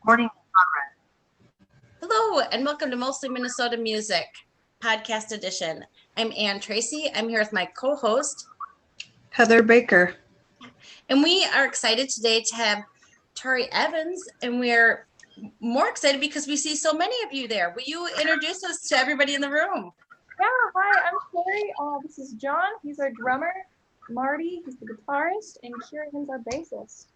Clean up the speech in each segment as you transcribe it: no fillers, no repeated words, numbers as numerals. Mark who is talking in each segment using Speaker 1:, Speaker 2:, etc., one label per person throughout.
Speaker 1: Recording in progress.
Speaker 2: Hello, and welcome to Mostly Minnesota Music Podcast Edition. I'm Ann Tracy. I'm here with my co-host,
Speaker 3: Heather Baker.
Speaker 2: and we are excited today to have Tori Evans, and we're more excited because we see so many of you there. Will you introduce us to everybody in the room?
Speaker 4: Yeah, hi, I'm Tori. This is John. He's our drummer. Marty, he's the guitarist, and Kieran's our bassist.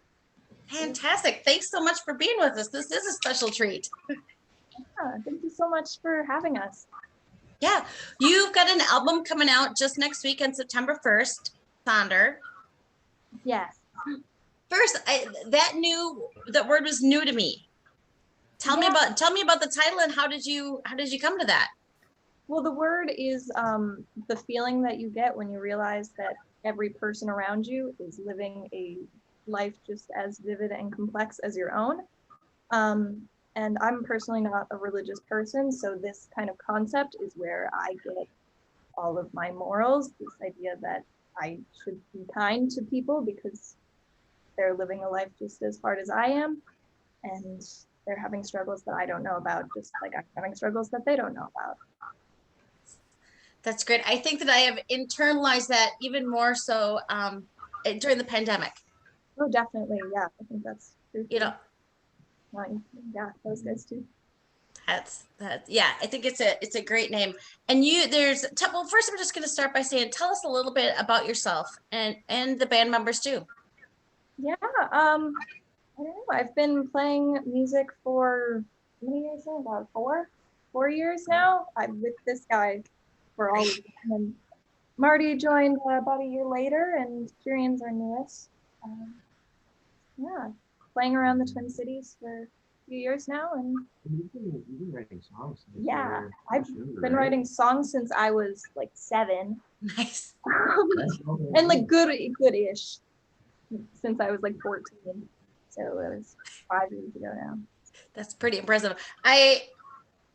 Speaker 2: Fantastic. Thanks so much for being with us. This is a special treat.
Speaker 4: Yeah, thank you so much for having us.
Speaker 2: Yeah, you've got an album coming out just next week on September 1st, Sonder.
Speaker 4: Yes.
Speaker 2: First, that word was new to me. Tell me about the title and how did you come to that?
Speaker 4: Well, the word is the feeling that you get when you realize that every person around you is living a life just as vivid and complex as your own. And I'm personally not a religious person, so this kind of concept is where I get all of my morals, this idea that I should be kind to people because they're living a life just as hard as I am, and they're having struggles that I don't know about, just like I'm having struggles that they don't know about.
Speaker 2: That's great. I think that I have internalized that even more so during the pandemic.
Speaker 4: Oh, definitely. Yeah, I think that's true. Yeah, those guys too.
Speaker 2: That's yeah. I think it's a great name. And well, first I'm just going to start by saying, tell us a little bit about yourself and the band members too.
Speaker 4: Yeah, I don't know. I've been playing music for how many years now? About 4 years now. I'm with this guy for all of them. And Marty joined about a year later, and Kieran's our newest. Yeah, playing around the Twin Cities for a few years now, and
Speaker 1: You've been writing songs.
Speaker 4: yeah, I've been writing songs since I was like 7.
Speaker 2: Nice.
Speaker 4: And like good-ish since I was like 14. So it was 5 years ago now.
Speaker 2: That's pretty impressive. I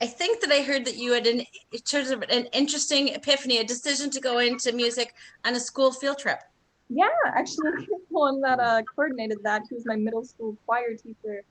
Speaker 2: think that I heard that you had an interesting epiphany, a decision to go into music on a school field trip.
Speaker 4: Yeah, actually, the one that coordinated that, he was my middle school choir teacher.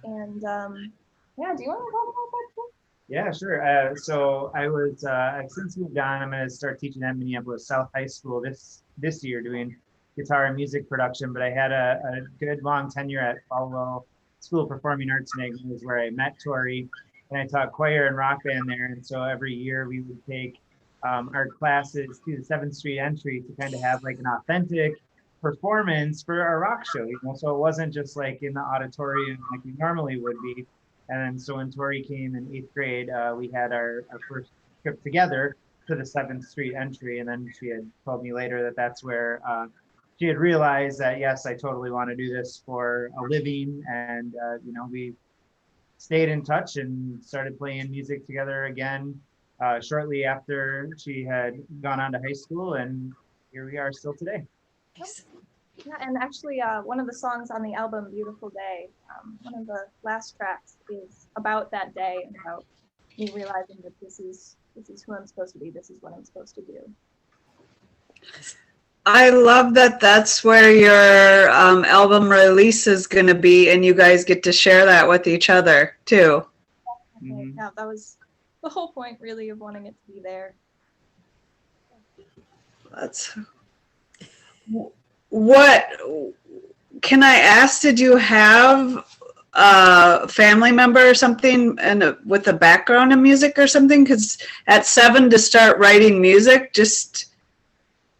Speaker 4: And yeah, do you want to talk about that too?
Speaker 1: Yeah, sure. So I've since moved on. I'm going to start teaching at Minneapolis South High School this year, doing guitar and music production. But I had a good long tenure at Falwell School of Performing Arts in Eglinton, is where I met Tori, and I taught choir and rock band there. And so every year we would take our classes to the 7th Street entry to kind of have like an authentic performance for our rock show, so it wasn't just like in the auditorium like we normally would be. And so when Tori came in 8th grade, we had our first trip together to the 7th Street entry, and then she had told me later that that's where she had realized that yes, I totally want to do this for a living. And we stayed in touch and started playing music together again shortly after she had gone on to high school, and here we are still today.
Speaker 4: Yeah, and actually one of the songs on the album, Beautiful Day, one of the last tracks is about that day and about me realizing that this is who I'm supposed to be, this is what I'm supposed to do.
Speaker 3: I love that that's where your album release is going to be, and you guys get to share that with each other too.
Speaker 4: Mm-hmm. Yeah, that was the whole point really of wanting it to be there.
Speaker 3: What can I ask? Did you have a family member or something with a background in music or something? Because at 7 to start writing music,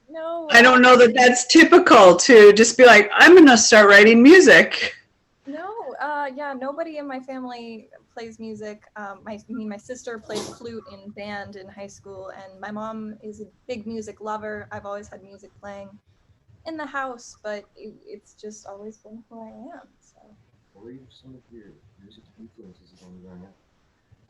Speaker 4: no,
Speaker 3: I don't know that that's typical to just be like, I'm going to start writing music.
Speaker 4: No, yeah, nobody in my family plays music. My sister played flute in band in high school, and my mom is a big music lover. I've always had music playing in the house, but it's just always been who I am. So.
Speaker 1: What were some of your music influences growing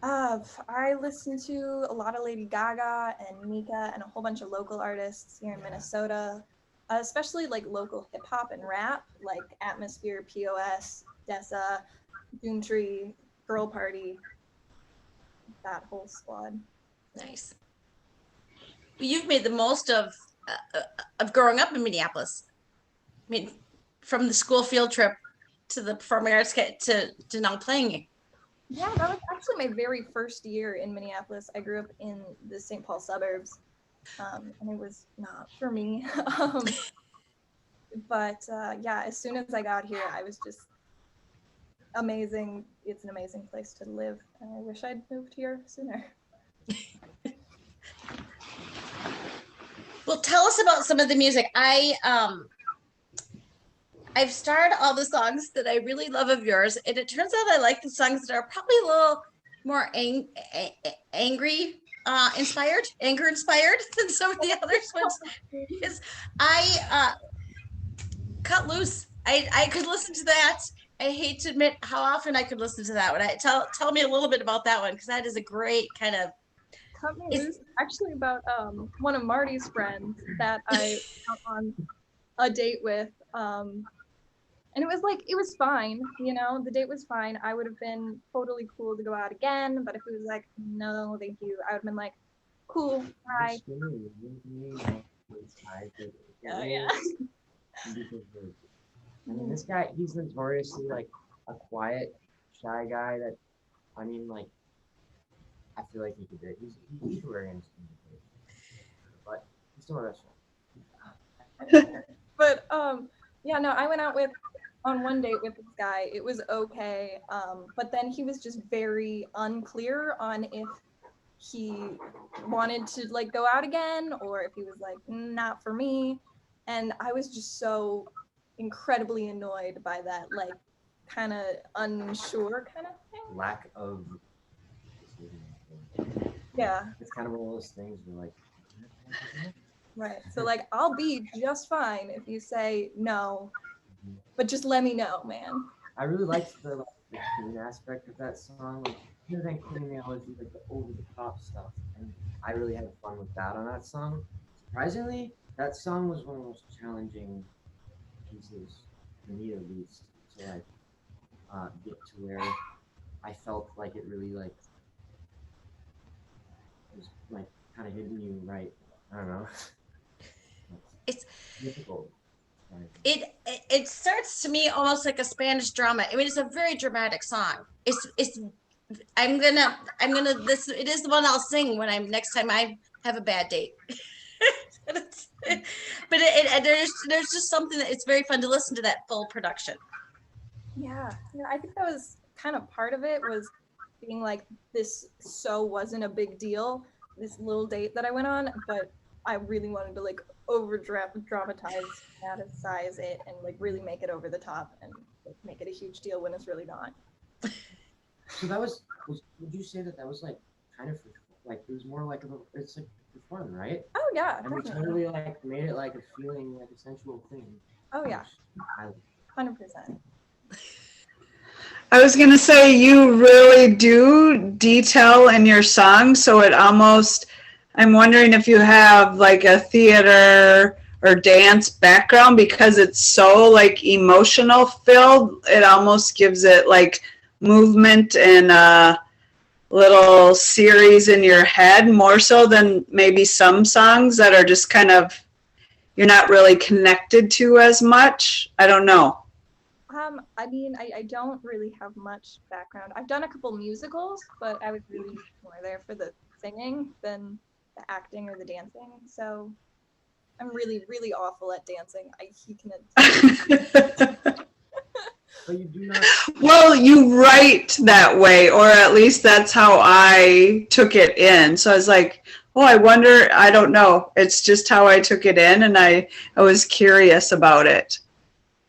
Speaker 1: up?
Speaker 4: I listened to a lot of Lady Gaga and Mika and a whole bunch of local artists here in Minnesota, especially like local hip hop and rap, like Atmosphere, POS, Dessa, Doomtree, Girl Party, that whole squad.
Speaker 2: Nice. You've made the most of growing up in Minneapolis. I mean, from the school field trip to the performing arts to now playing?
Speaker 4: Yeah, that was actually my very first year in Minneapolis. I grew up in the St. Paul suburbs, and it was not for me. But yeah, as soon as I got here, I was just amazing. It's an amazing place to live, and I wish I'd moved here sooner.
Speaker 2: Well, tell us about some of the music. I've starred all the songs that I really love of yours, and it turns out I like the songs that are probably a little more angry inspired, anger inspired than some of the others. Because I Cut Loose. I could listen to that. I hate to admit how often I could listen to that one. Tell me a little bit about that one, because that is a great kind of.
Speaker 4: Cut Me Loose, actually about one of Marty's friends that I went on a date with. And it was fine, you know, the date was fine. I would have been totally cool to go out again, but if it was like, no, thank you, I would have been like, cool, bye. Oh, yeah.
Speaker 5: I mean, this guy, he's notoriously like a quiet, shy guy that, I mean, like, I feel like he could do it. He's very interesting. But he's still a restaurant.
Speaker 4: But yeah, no, I went out on one date with this guy. It was okay, but then he was just very unclear on if he wanted to like go out again or if he was like not for me, and I was just so incredibly annoyed by that, like kind of unsure kind of thing.
Speaker 5: Lack of.
Speaker 4: Yeah.
Speaker 5: It's kind of one of those things where like.
Speaker 4: Right. So like I'll be just fine if you say no, but just let me know, man.
Speaker 5: I really liked the clean aspect of that song. Like, other than clean, they always do like the over the top stuff, and I really had fun with that on that song. Surprisingly, that song was one of the most challenging pieces for me, at least, to like get to where I felt like it really like was like kind of hitting you right. I don't know.
Speaker 2: It's
Speaker 5: difficult.
Speaker 2: It starts to me almost like a Spanish drama. I mean, it's a very dramatic song. It's I'm gonna this it is the one I'll sing when next time I have a bad date. But there's just something that it's very fun to listen to that full production.
Speaker 4: Yeah, I think that was kind of part of it, was being like, this wasn't a big deal, this little date that I went on, but I really wanted to like over dramatize it and like really make it over the top and like, make it a huge deal when it's really not.
Speaker 5: So that was would you say that was like kind of like it was more like it's like for fun, right?
Speaker 4: Oh yeah,
Speaker 5: and we
Speaker 4: definitely.
Speaker 5: totally like made it like a feeling, like a sensual thing.
Speaker 4: Oh yeah, 100%.
Speaker 3: I was going to say, you really do detail in your song, so it almost, I'm wondering if you have like a theater or dance background, because it's so like emotional filled. It almost gives it like movement and a little series in your head, more so than maybe some songs that are just kind of, you're not really connected to as much. I don't know.
Speaker 4: I mean, I don't really have much background. I've done a couple musicals, but I was really more there for the singing than the acting or the dancing. So I'm really, really awful at dancing. He can.
Speaker 5: But you do not.
Speaker 3: Well, you write that way, or at least that's how I took it in. So I was like, oh, I wonder, I don't know. It's just how I took it in, and I was curious about it.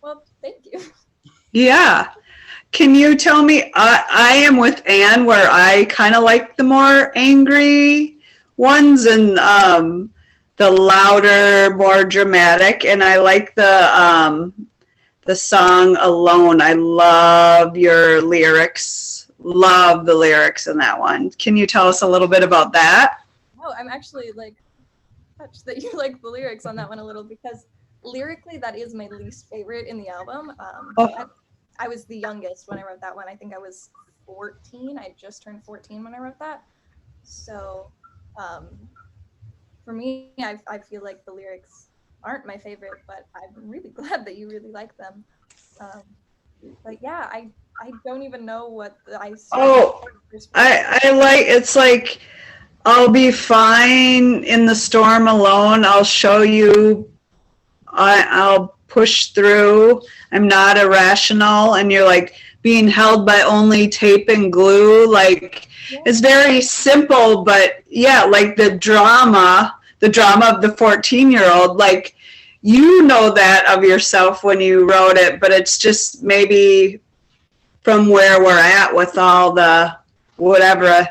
Speaker 4: Well, thank you.
Speaker 3: Yeah. Can you tell me, I am with Anne, where I kind of like the more angry ones and the louder, more dramatic, and I like the song Alone. I love your lyrics. Love the lyrics in that one. Can you tell us a little bit about that?
Speaker 4: Oh, I'm actually like touched that you like the lyrics on that one a little, because lyrically that is my least favorite in the album. I was the youngest when I wrote that one. I think I was 14. I just turned 14 when I wrote that. So for me, I feel like the lyrics aren't my favorite, but I'm really glad that you really like them. But yeah, I don't even know what I
Speaker 3: Oh, I like, it's like, I'll be fine in the storm alone. I'll show you. I'll push through. I'm not irrational. And you're like being held by only tape and glue. Like, it's very simple, but yeah, like the drama of the 14-year-old, like, you know that of yourself when you wrote it, but it's just maybe from where we're at with all the whatever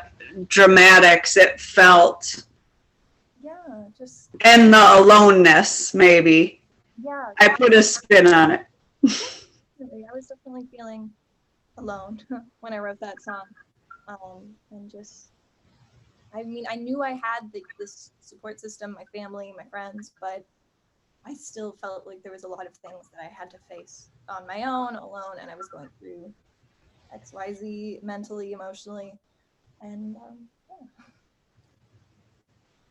Speaker 3: dramatics it felt,
Speaker 4: yeah, just
Speaker 3: and the aloneness, maybe.
Speaker 4: yeah.
Speaker 3: I put a spin on it.
Speaker 4: Definitely. I was definitely feeling alone when I wrote that song. And just, I mean, I knew I had this support system, my family, my friends, but I still felt like there was a lot of things that I had to face on my own, alone, and I was going through XYZ mentally, emotionally, and yeah.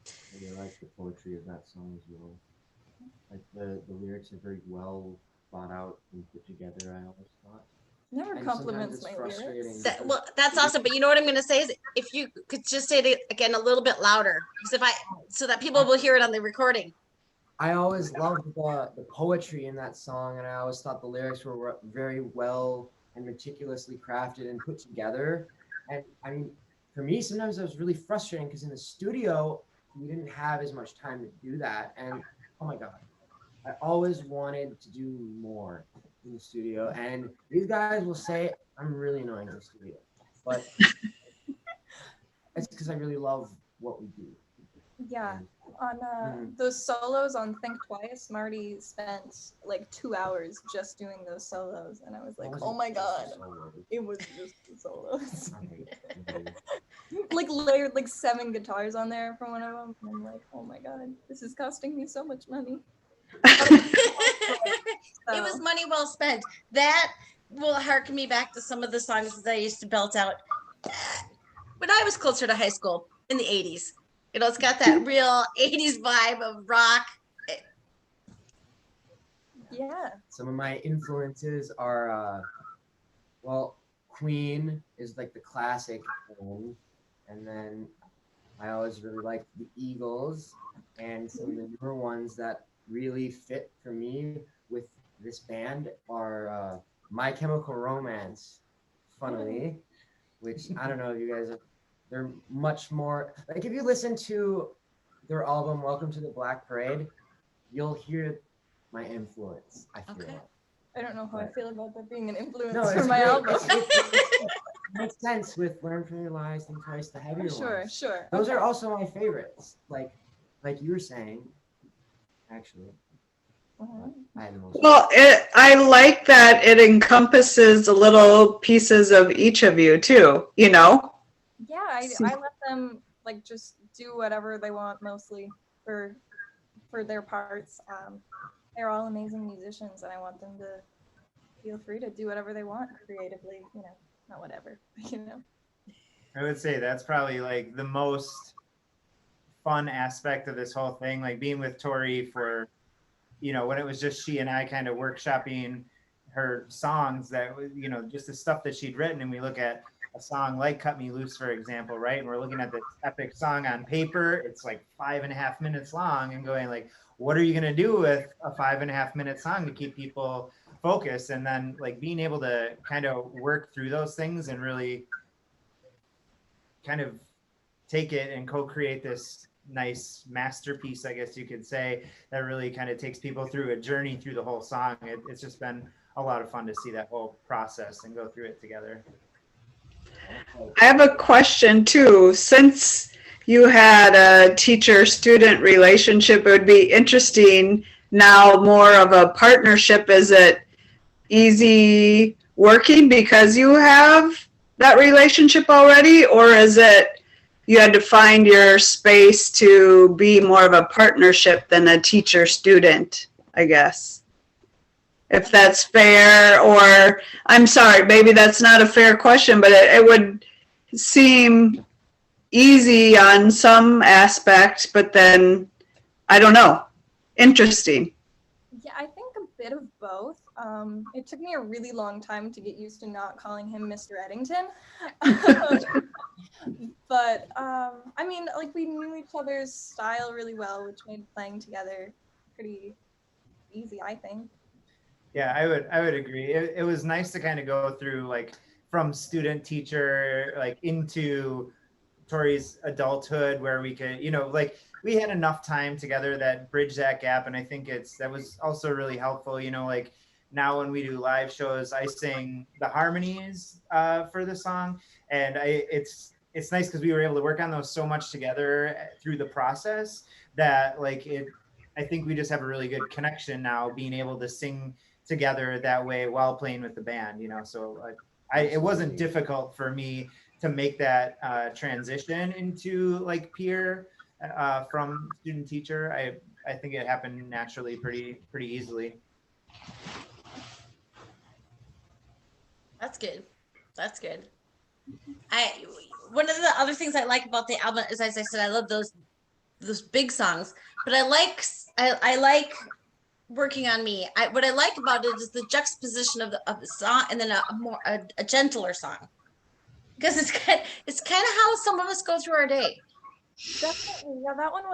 Speaker 5: I really like the poetry of that song as well. Like the lyrics are very well thought out and put together, I always thought.
Speaker 4: Never
Speaker 5: And
Speaker 4: compliments my
Speaker 5: sometimes it's
Speaker 4: lyrics.
Speaker 5: frustrating.
Speaker 2: Well, that's awesome. But you know what I'm going to say is, if you could just say it again a little bit louder, because so that people will hear it on the recording.
Speaker 5: I always loved the poetry in that song, and I always thought the lyrics were very well and meticulously crafted and put together. And I mean, for me, sometimes it was really frustrating because in the studio, we didn't have as much time to do that. And oh my God, I always wanted to do more in the studio. And these guys will say I'm really annoying in the studio, but it's because I really love what we do.
Speaker 4: Yeah,
Speaker 5: And
Speaker 4: on those solos on Think Twice, Marty spent like 2 hours just doing those solos, and I was like, oh my God, it was just the solos. Like layered like 7 guitars on there for one of them, and I'm like, oh my God, this is costing me so much money.
Speaker 2: It was money well spent. That will harken me back to some of the songs that I used to belt out when I was closer to high school in the 80s. You know, it's got that real 80s vibe of rock.
Speaker 4: Yeah.
Speaker 5: Some of my influences are, well, Queen is like the classic one. And then I always really liked the Eagles, and some of the newer ones that really fit for me with this band are My Chemical Romance, funnily, which I don't know if you guys are, they're much more, like if you listen to their album, Welcome to the Black Parade, you'll hear my influence, I feel
Speaker 2: Okay.
Speaker 5: like.
Speaker 4: I don't know how I feel about that being an influence
Speaker 5: No,
Speaker 4: for
Speaker 5: it's
Speaker 4: my
Speaker 5: great.
Speaker 4: album.
Speaker 5: It makes sense with Learn from Your Lies, Think Twice, the heavier ones.
Speaker 4: Sure.
Speaker 5: Those
Speaker 4: Okay.
Speaker 5: are also my favorites. Like you were saying, actually. I had the most.
Speaker 3: Well, I like that it encompasses the little pieces of each of you too, you know?
Speaker 4: Yeah, I let them like just do whatever they want mostly for their parts. They're all amazing musicians, and I want them to feel free to do whatever they want creatively. You know, not whatever, you know.
Speaker 1: I would say that's probably like the most fun aspect of this whole thing, like being with Tori for, you know, when it was just she and I kind of workshopping her songs, that was, you know, just the stuff that she'd written. And we look at a song like Cut Me Loose, for example, right? And we're looking at this epic song on paper. It's like 5.5 minutes long, and going like, what are you going to do with a 5.5 minute song to keep people focused? And then like being able to kind of work through those things and really kind of take it and co-create this nice masterpiece, I guess you could say, that really kind of takes people through a journey through the whole song. It's just been a lot of fun to see that whole process and go through it together.
Speaker 3: I have a question too. Since you had a teacher-student relationship, it would be interesting now, more of a partnership. Is it easy working because you have that relationship already, or is it you had to find your space to be more of a partnership than a teacher-student, I guess? If that's fair, or I'm sorry, maybe that's not a fair question, but it would seem easy on some aspects, but then I don't know. Interesting.
Speaker 4: Yeah, I think a bit of both. It took me a really long time to get used to not calling him Mr. Eddington. But I mean, like we knew each other's style really well, which made playing together pretty easy, I think.
Speaker 1: Yeah, I would agree. It was nice to kind of go through like from student teacher like into Tori's adulthood where we could, like we had enough time together that bridge that gap. And I think that was also really helpful, like now when we do live shows, I sing the harmonies for the song. And it's nice because we were able to work on those so much together through the process that I think we just have a really good connection now being able to sing together that way while playing with the band, so it wasn't difficult for me to make that transition into like peer from student teacher. I think it happened naturally pretty easily.
Speaker 2: That's good. That's good. One of the other things I like about the album is, as I said, I love those big songs, but I like working on me. What I like about it is the juxtaposition of the song and then a gentler song, because it's kind of how some of us go through our day.
Speaker 4: Definitely, yeah. That one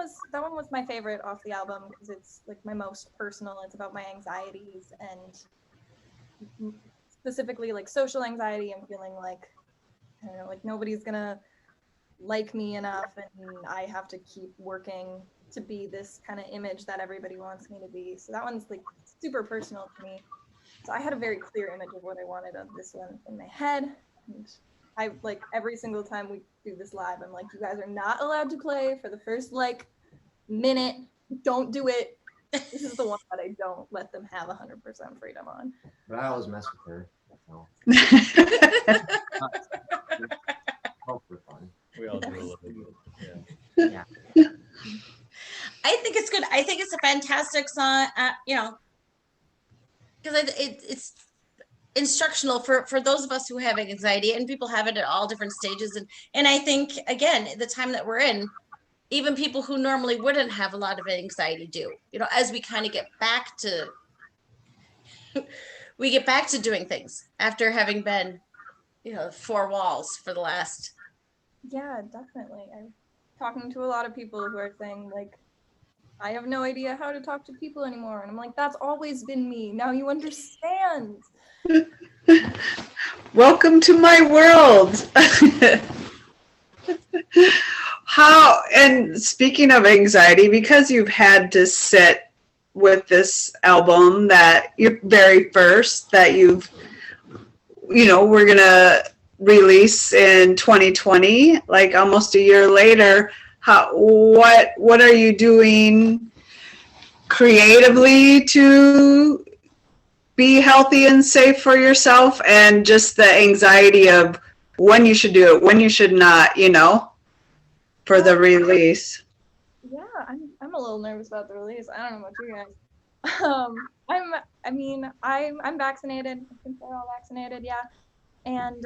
Speaker 4: was my favorite off the album because it's like my most personal. It's about my anxieties and specifically like social anxiety and feeling like, I don't know, like nobody's gonna like me enough, and I have to keep working to be this kind of image that everybody wants me to be. So that one's like super personal to me. So I had a very clear image of what I wanted of this one in my head. And I like every single time we do this live, I'm like, you guys are not allowed to play for the first like minute. Don't do it. This is the one that I don't let them have 100% freedom on.
Speaker 5: But I always mess with her. So. All for fun.
Speaker 6: We all do a little bit. Yeah.
Speaker 5: Yeah.
Speaker 2: I think it's good. I think it's a fantastic song. Because it's instructional for those of us who have anxiety, and people have it at all different stages. And I think, again, the time that we're in, even people who normally wouldn't have a lot of anxiety do, as we kind of get back to doing things after having been, four walls for the last.
Speaker 4: Yeah, definitely. I'm talking to a lot of people who are saying like, I have no idea how to talk to people anymore. And I'm like, that's always been me. Now you understand.
Speaker 3: Welcome to my world. And speaking of anxiety, because you've had to sit with this album that your very first that we're going to release in 2020, like almost a year later, what are you doing creatively to be healthy and safe for yourself, and just the anxiety of when you should do it, when you should not, for the release?
Speaker 4: Yeah, I'm a little nervous about the release. I don't know about you guys. I'm vaccinated. I think they're all vaccinated, yeah. And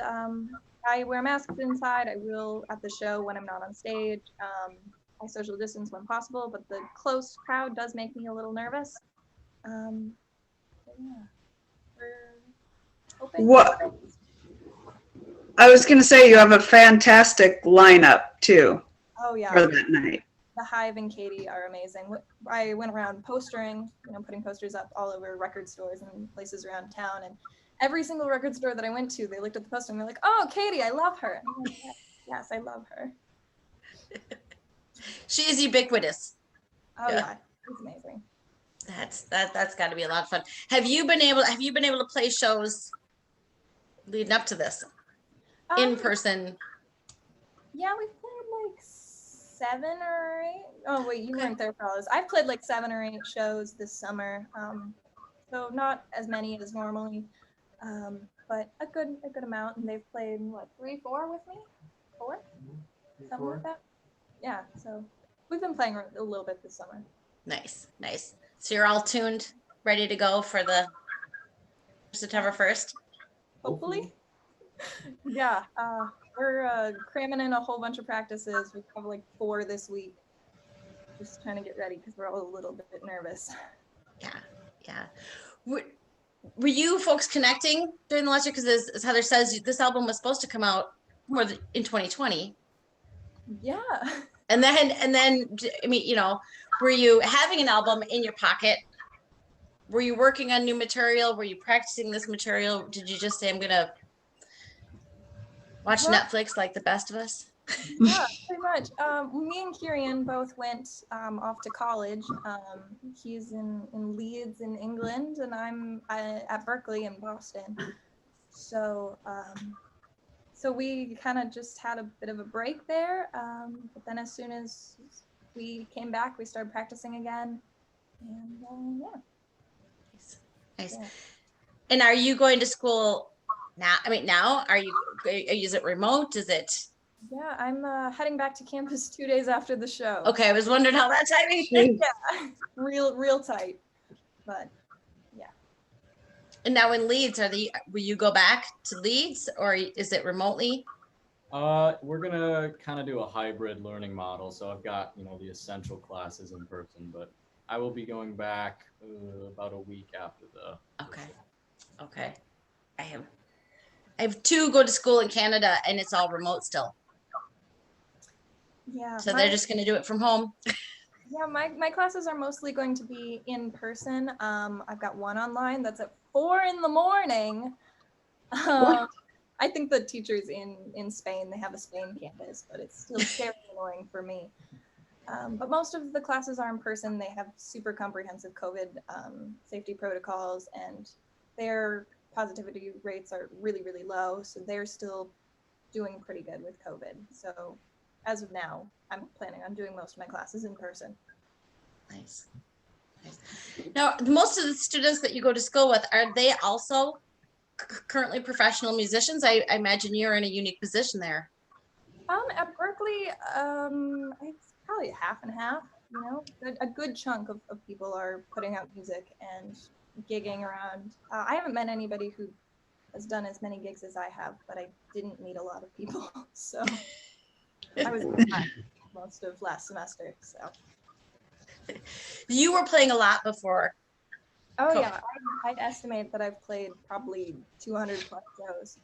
Speaker 4: I wear masks inside. I will at the show when I'm not on stage. I social distance when possible, but the close crowd does make me a little nervous. But yeah, we're hoping.
Speaker 3: What? I was going to say, you have a fantastic lineup too.
Speaker 4: Oh yeah.
Speaker 3: For that night.
Speaker 4: The Hive and Katie are amazing. I went around postering, putting posters up all over record stores and places around town, and every single record store that I went to, they looked at the poster and they're like, "Oh, Katie, I love her." And I'm like, yes, I love her.
Speaker 2: She is ubiquitous.
Speaker 4: Oh yeah, it's amazing.
Speaker 2: That's got to be a lot of fun. Have you been able to play shows leading up to this in person?
Speaker 4: Yeah, we've played like 7 or 8. Oh wait, you weren't there for all this. I've played like 7 or 8 shows this summer. So not as many as normally, but a good amount. And they've played 3, 4 with me, 4, something like that. Yeah, so we've been playing a little bit this summer.
Speaker 2: Nice. So you're all tuned, ready to go for the September 1st?
Speaker 4: Hopefully. Yeah, we're cramming in a whole bunch of practices. We have 4 this week. Just trying to get ready because we're all a little bit nervous.
Speaker 2: Yeah. were you folks connecting during the last year? Because as Heather says, this album was supposed to come out in 2020.
Speaker 4: Yeah.
Speaker 2: And then, I mean, were you having an album in your pocket? Were you working on new material? Were you practicing this material? Did you just say, I'm going to watch
Speaker 4: Well,
Speaker 2: Netflix like the best of us?
Speaker 4: yeah, pretty much. Me and Kieran both went off to college. He's in Leeds in England, and I'm at Berkeley in Boston. So so we kind of just had a bit of a break there. But then as soon as we came back, we started practicing again. And yeah.
Speaker 2: Nice.
Speaker 4: Yeah.
Speaker 2: And are you going to school now? I mean, now is it remote? Is it?
Speaker 4: Yeah, I'm heading back to campus 2 days after the show.
Speaker 2: Okay, I was wondering how that timing.
Speaker 4: Yeah, real tight, but yeah.
Speaker 2: And now in Leeds, will you go back to Leeds or is it remotely?
Speaker 6: We're gonna kind of do a hybrid learning model. So I've got, the essential classes in person, but I will be going back about a week after the.
Speaker 2: Okay. I have two go to school in Canada and it's all remote still.
Speaker 4: Yeah.
Speaker 2: So they're just going to do it from home.
Speaker 4: Yeah, my classes are mostly going to be in person. I've got one online that's at 4 a.m. I think the teachers in Spain, they have a Spain campus, but it's still very annoying for me. But most of the classes are in person. They have super comprehensive COVID safety protocols, and their positivity rates are really, really low. So they're still doing pretty good with COVID. So as of now, I'm planning on doing most of my classes in person.
Speaker 2: Nice. Now, most of the students that you go to school with, are they also currently professional musicians? I imagine you're in a unique position there.
Speaker 4: At Berkeley, it's probably half and half. A good chunk of people are putting out music and gigging around. I haven't met anybody who has done as many gigs as I have, but I didn't meet a lot of people. So I was most of last semester. So
Speaker 2: you were playing a lot before.
Speaker 4: Oh yeah, I'd estimate that I've played probably 200 plus shows.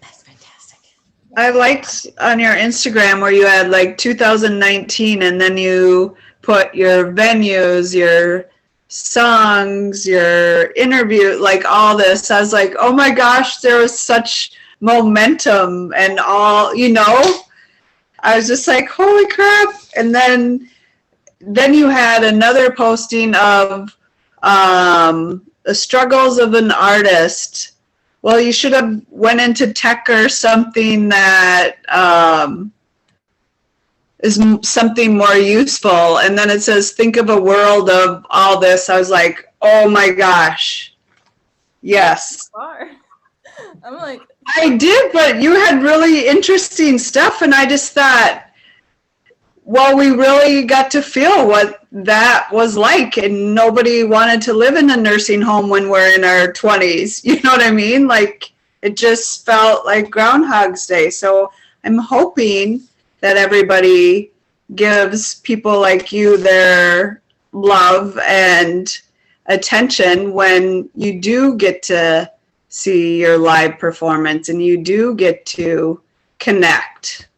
Speaker 2: That's fantastic.
Speaker 3: I liked on your Instagram where you had like 2019 and then you put your venues, your songs, your interview, like all this. I was like, oh my gosh, there was such momentum and all, I was just like, holy crap. And then you had another posting of the struggles of an artist. Well, you should have went into tech or something that is something more useful. And then it says, think of a world of all this. I was like, oh my gosh. Yes.
Speaker 4: I'm like,
Speaker 3: I did, but you had really interesting stuff. And I just thought, well, we really got to feel what that was like, and nobody wanted to live in a nursing home when we're in our 20s. You know what I mean? Like, it just felt like Groundhog's Day. So I'm hoping that everybody gives people like you their love and attention when you do get to see your live performance and you do get to connect.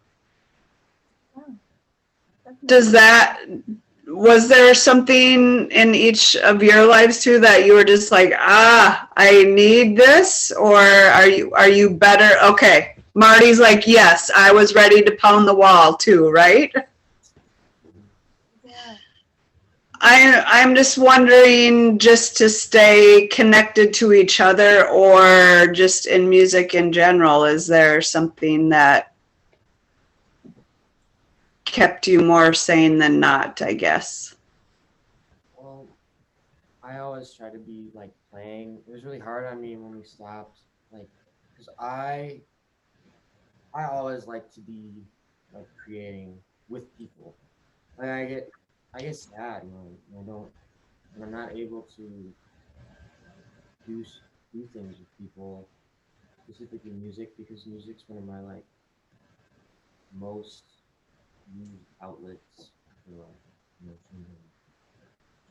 Speaker 3: Was there something in each of your lives too that you were just like, I need this? Or are you better? Okay. Marty's like, yes, I was ready to pound the wall too, right?
Speaker 4: yeah.
Speaker 3: I'm just wondering, just to stay connected to each other or just in music in general, is there something that kept you more sane than not, I guess?
Speaker 5: Well, I always try to be like playing. It was really hard on me when we stopped, like, because I always like to be like creating with people. Like I get sad, when I'm not able to do things with people, specifically music, because music's one of my like most used outlets for like emotion and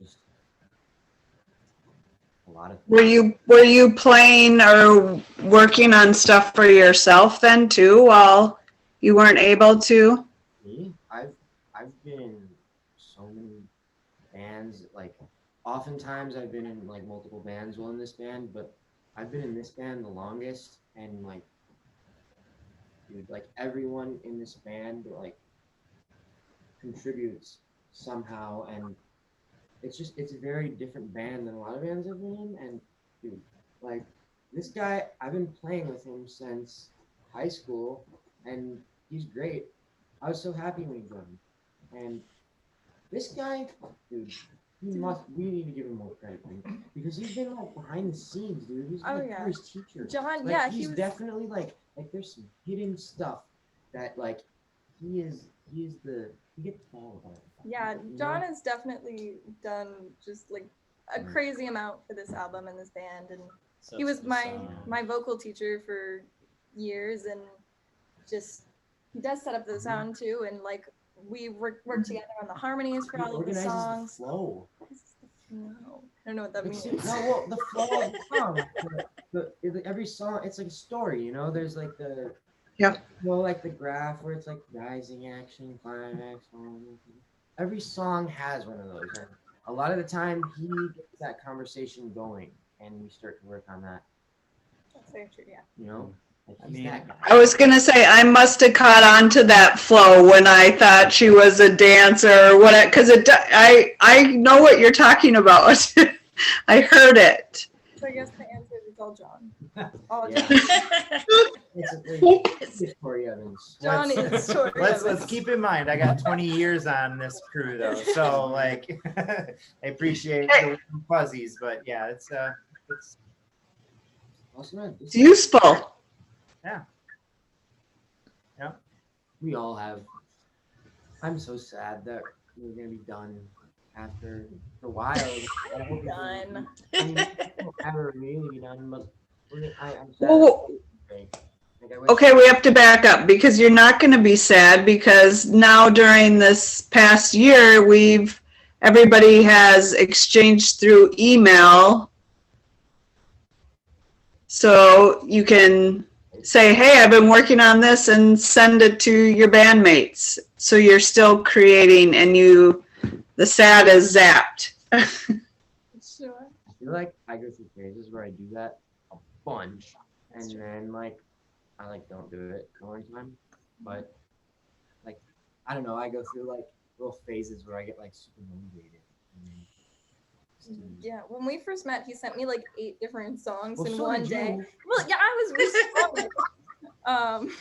Speaker 5: just a lot of
Speaker 3: Were you playing or working on stuff for yourself then too while you weren't able to?
Speaker 5: me. I've been in so many bands. Like, oftentimes I've been in like multiple bands while in this band, but I've been in this band the longest, and like, dude, like everyone in this band like contributes somehow, and it's a very different band than a lot of bands I've been in. And dude, like this guy, I've been playing with him since high school, and he's great. I was so happy when he joined. And this guy, dude, we need to give him more credit, man, because he's been like behind the scenes, dude. He's
Speaker 4: Oh,
Speaker 5: like
Speaker 4: yeah.
Speaker 5: Tori's teacher.
Speaker 4: John,
Speaker 5: Like,
Speaker 4: yeah,
Speaker 5: he's
Speaker 4: he was.
Speaker 5: definitely like there's some hidden stuff that like he is he gets all of it.
Speaker 4: Yeah,
Speaker 5: You
Speaker 4: John
Speaker 5: know?
Speaker 4: has definitely done just like a crazy amount for this album and this band, and he was my vocal teacher for years, and just he does set up the sound too, and like we work together on the harmonies for
Speaker 5: He
Speaker 4: all of the
Speaker 5: organizes
Speaker 4: songs.
Speaker 5: the flow.
Speaker 4: No, I don't know what that
Speaker 5: It's,
Speaker 4: means.
Speaker 5: no, well, the flow of the song. Every song, it's like a story, you know. There's like the
Speaker 3: Yeah.
Speaker 5: well, like the graph where it's like rising action, climax. Every song has one of those, and a lot of the time he gets that conversation going, and we start to work on that.
Speaker 4: That's very true, yeah.
Speaker 5: You know, like
Speaker 1: I
Speaker 5: he's
Speaker 1: mean,
Speaker 5: that guy.
Speaker 3: I was gonna say I must have caught on to that flow when I thought she was a dancer or what, because I know what you're talking about. I heard it.
Speaker 4: So I guess the answer is all John. All
Speaker 5: Yeah.
Speaker 4: John.
Speaker 5: It's Tori Evans.
Speaker 4: John is Tori
Speaker 1: Let's
Speaker 4: Evans.
Speaker 1: keep in mind, I got 20 years on this crew though, so like, I appreciate the fuzzies, but yeah, it's
Speaker 5: Also, man,
Speaker 3: It's useful.
Speaker 5: we all have. I'm so sad that we're gonna be done after a while. I hope it doesn't
Speaker 4: Done.
Speaker 5: be- I mean, it won't ever really be done, but I'm sad.
Speaker 3: Well,
Speaker 5: Like, I wish-
Speaker 3: okay, we have to back up because you're not going to be sad because now during this past year, everybody has exchanged through email. So you can say, hey, I've been working on this and send it to your bandmates. So you're still creating and the sad is zapped.
Speaker 4: Sure.
Speaker 5: I feel like I go through phases where I do that a bunch, and then like I like don't do it a long time. But like I don't know, I go through like little phases where I get like super motivated.
Speaker 4: Yeah, when we first met, he sent me like 8 different songs
Speaker 5: Well,
Speaker 4: in
Speaker 5: so
Speaker 4: one
Speaker 5: did
Speaker 4: day.
Speaker 5: you.
Speaker 4: Well, yeah, I was responding.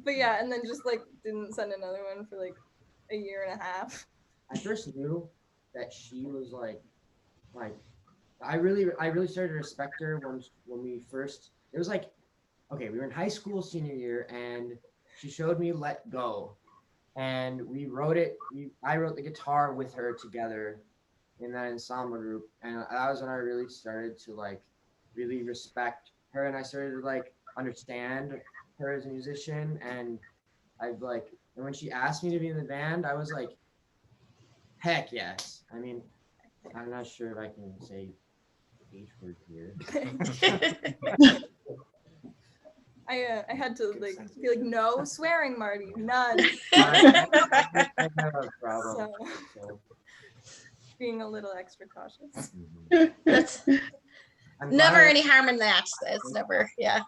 Speaker 4: But yeah, and then just like didn't send another one for like a year and a half.
Speaker 5: I first knew that she was like I really started to respect her when we first, it was like, okay, we were in high school senior year, and she showed me Let Go, and we wrote it. I wrote the guitar with her together in that ensemble group, and that was when I really started to like really respect her, and I started to like understand her as a musician, and and when she asked me to be in the band, I was like, heck yes. I mean, I'm not sure if I can say H word here.
Speaker 4: I had to like be like, no swearing, Marty, none.
Speaker 5: I have a problem. So,
Speaker 4: Being a little extra cautious.
Speaker 2: That's
Speaker 5: I'm
Speaker 2: never
Speaker 5: glad-
Speaker 2: any harm in that. It's never, yeah.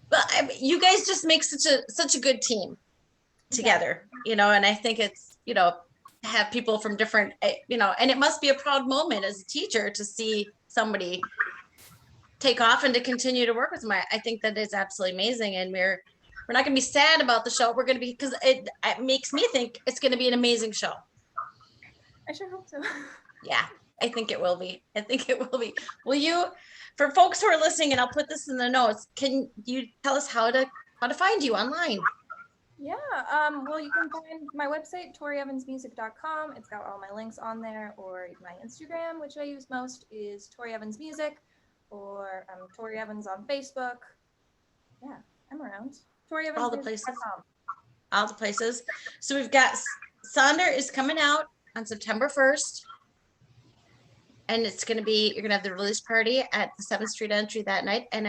Speaker 2: But you guys just make such a good team together, and I think it's, have people from different, and it must be a proud moment as a teacher to see somebody take off and to continue to work with them. I think that is absolutely amazing, and we're not going to be sad about the show. We're going to be, because it makes me think it's going to be an amazing show.
Speaker 4: I sure hope so.
Speaker 2: Yeah, I think it will be. Will you, for folks who are listening, and I'll put this in the notes, can you tell us how to find you online?
Speaker 4: Yeah, well, you can find my website, torievansmusic.com. It's got all my links on there, or my Instagram, which I use most, is Tori Evans Music, or Tori Evans on Facebook. Yeah, I'm around.
Speaker 2: All the places.
Speaker 4: ToriEvansMusic.com.
Speaker 2: All the places. So we've got Sonder is coming out on September 1st. and it's going to be, you're going to have the release party at the 7th Street entry that night. And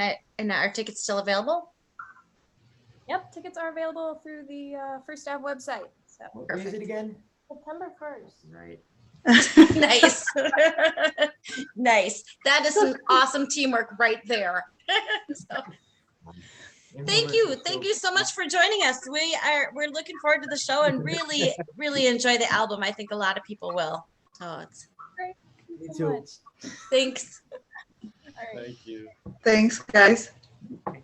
Speaker 2: are tickets still available?
Speaker 4: Yep, tickets are available through the First Ave website. So
Speaker 5: What day is it again?
Speaker 4: September 1st.
Speaker 5: Right.
Speaker 2: Nice. Nice. That is some awesome teamwork right there. So, thank you. Thank you so much for joining us. We're looking forward to the show and really, really enjoy the album. I think a lot of people will. Oh, it's
Speaker 4: Great. Thank
Speaker 5: Me
Speaker 4: you so
Speaker 5: too.
Speaker 4: much.
Speaker 2: thanks.
Speaker 4: All right.
Speaker 6: Thank you.
Speaker 3: Thanks, guys.
Speaker 1: Thanks.